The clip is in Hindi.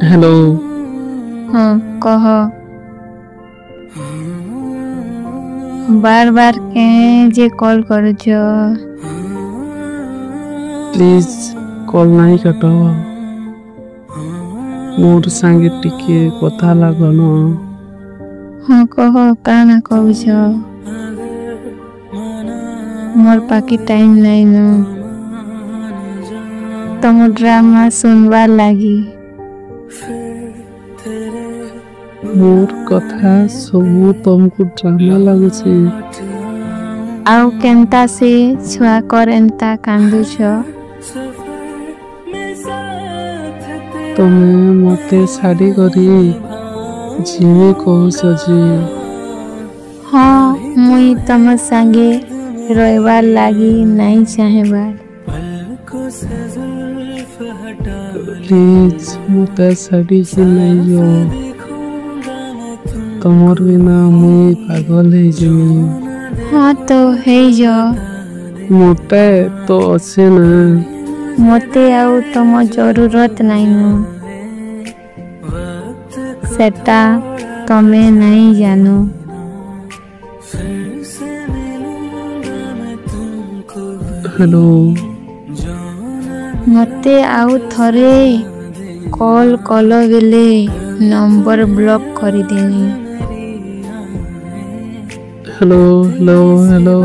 हेलो। हाँ कह। बार बार कहीं जे कॉल करुछ। प्लीज कॉल नहीं काट। मोर संगे टिके कथा लागन। हाँ कह काना कहूछ। मोर पाखी टाइम नहीं न तुम ड्रामा सुनवार लागी। मोर कथा सब तुमको ड्रामा लगुची। आउ केनता से छुआ कर एंता कांदुछ। तुम्हें मते शादी करी जीवे कहूछ जी। हाँ मुई तम संगे रहबार लागी नहीं चाहेबार। प्लीज मते शादी की नहीं हो। तुमर बिना मुई पागल है जीवी। हाँ तो है जो मोटे तो अच्छे न। मते आउ तम जरूरत नहीं न सेटा तमे नहीं जानो। हेलो। मते आउ थरे कॉल कल बेले नंबर ब्लॉक कर देनी। Hello hello hello.